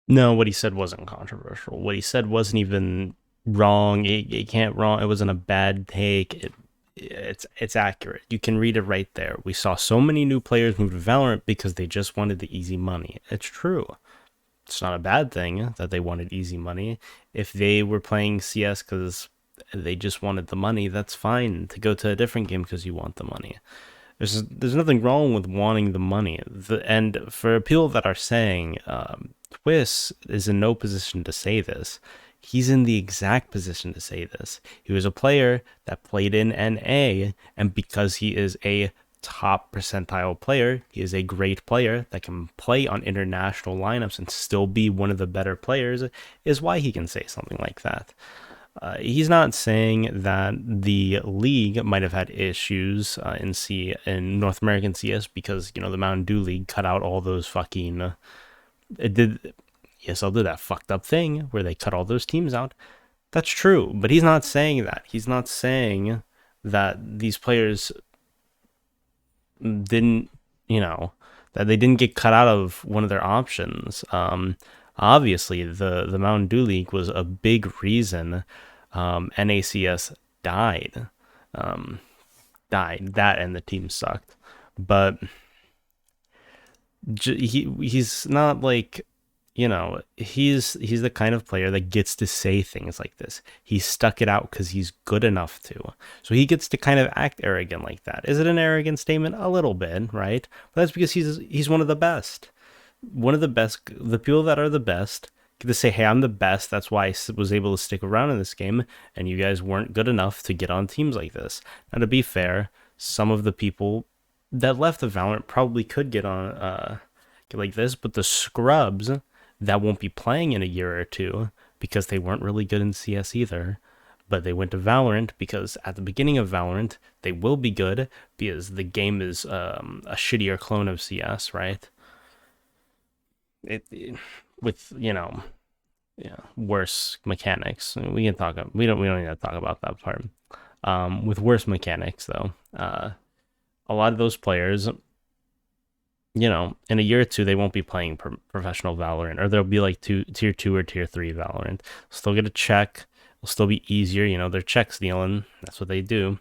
No, what he said wasn't controversial. What he said wasn't even wrong. It can't wrong. It wasn't a bad take. It's accurate. You can read it right there. We saw so many new players move to Valorant because they just wanted the easy money. It's true. It's not a bad thing that they wanted easy money. If they were playing CS because they just wanted the money, that's fine to go to a different game because you want the money. There's nothing wrong with wanting the money. And for people that are saying Twistzz is in no position to say this, he's in the exact position to say this. He was a player that played in NA, and because he is a top percentile player, he is a great player that can play on international lineups and still be one of the better players, is why he can say something like that. He's not saying that the league might have had issues in North American CS because the Mountain Dew League cut out all those fucking it did ESL did that fucked up thing where they cut all those teams out. That's true, but he's not saying that. He's not saying that these players didn't that they didn't get cut out of one of their options. Obviously, the Mountain Dew League was a big reason NACS died. Um, Died. That and the team sucked. But he's not like he's the kind of player that gets to say things like this. He stuck it out because he's good enough to. So he gets to kind of act arrogant like that. Is it an arrogant statement? A little bit, right? But that's because he's one of the best. One of the best. The people that are the best get to say, "Hey, I'm the best. That's why I was able to stick around in this game, and you guys weren't good enough to get on teams like this." Now, to be fair, some of the people that left the Valorant probably could get on like this, but the scrubs that won't be playing in a year or two because they weren't really good in CS either, but they went to Valorant because at the beginning of Valorant they will be good because the game is a shittier clone of CS, right? It with worse mechanics. We can talk. We don't need to talk about that part. With worse mechanics though, a lot of those players in a year or two, they won't be playing professional Valorant, or they'll be like tier 2 or tier 3 Valorant. Still get a check. It'll still be easier. They're check stealing. That's what they do.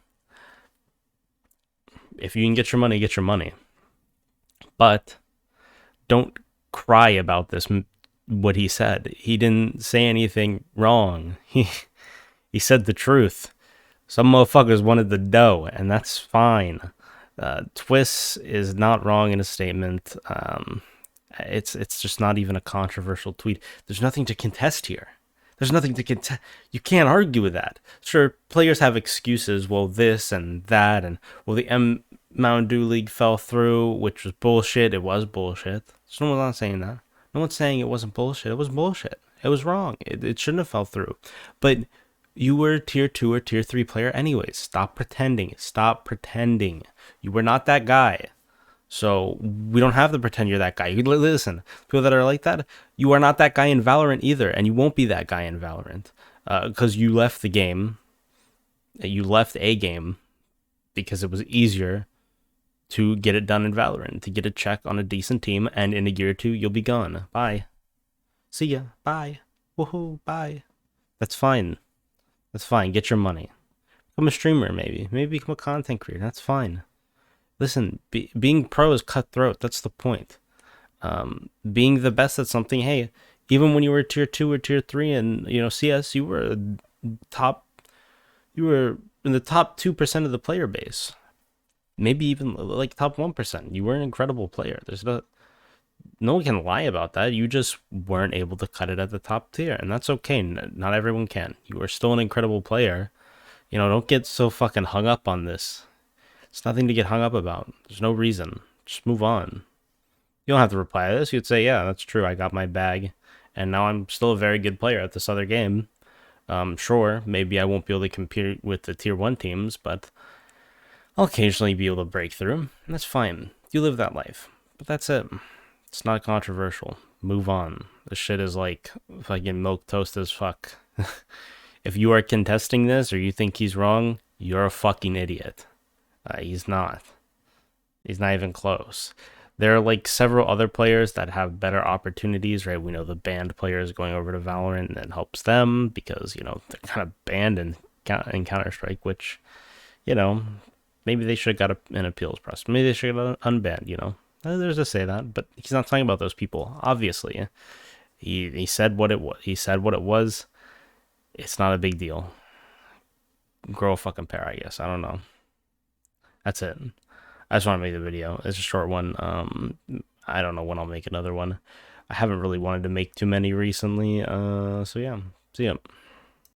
If you can get your money, get your money. But don't cry about this. What he said. He didn't say anything wrong. He said the truth. Some motherfuckers wanted the dough, and that's fine. Twistzz is not wrong in his statement. It's just not even a controversial tweet. There's nothing to contest here. There's nothing to contest. You can't argue with that. Sure, players have excuses. Well, this and that, and well, the Mountain Dew League fell through, which was bullshit. It was bullshit. So no one's not saying that. No one's saying it wasn't bullshit. It was bullshit. It was wrong. It shouldn't have fell through. But you were tier 2 or tier 3 player anyways. Stop pretending. Stop pretending. You were not that guy. So we don't have to pretend you're that guy. You listen, people that are like that, you are not that guy in Valorant either, and you won't be that guy in Valorant because you left the game. You left a game because it was easier to get it done in Valorant, to get a check on a decent team, and in a year or two you'll be gone. Bye. See ya. Bye. Woohoo. Bye. That's fine. That's fine. Get your money. Become a streamer, maybe. Maybe become a content creator. That's fine. Listen, being pro is cutthroat. That's the point. Being the best at something. Hey, even when you were tier 2 or tier 3 and CS, you were top. You were in the top 2% of the player base. Maybe even like top 1%. You were an incredible player. There's no one can lie about that. You just weren't able to cut it at the top tier, and that's okay. Not everyone can. You are still an incredible player. Don't get so fucking hung up on this. It's nothing to get hung up about. There's no reason. Just move on. You don't have to reply to this. You'd say, yeah, that's true. I got my bag. And now I'm still a very good player at this other game. Sure, maybe I won't be able to compete with the tier 1 teams, but I'll occasionally be able to break through. And that's fine. You live that life. But that's it. It's not controversial. Move on. This shit is like fucking milk toast as fuck. If you are contesting this or you think he's wrong, you're a fucking idiot. He's not. He's not even close. There are like several other players that have better opportunities, right? We know the banned players going over to Valorant, and it helps them because, they're kind of banned in Counter Strike, which, you know, maybe they should have got an appeals process. Maybe they should have got unbanned, There's to say that, but he's not talking about those people, obviously. He said what it was. He said what it was. It's not a big deal. Grow a fucking pair, I guess. I don't know. That's it. I just want to make the video. It's a short one. I don't know when I'll make another one. I haven't really wanted to make too many recently. So yeah. See ya.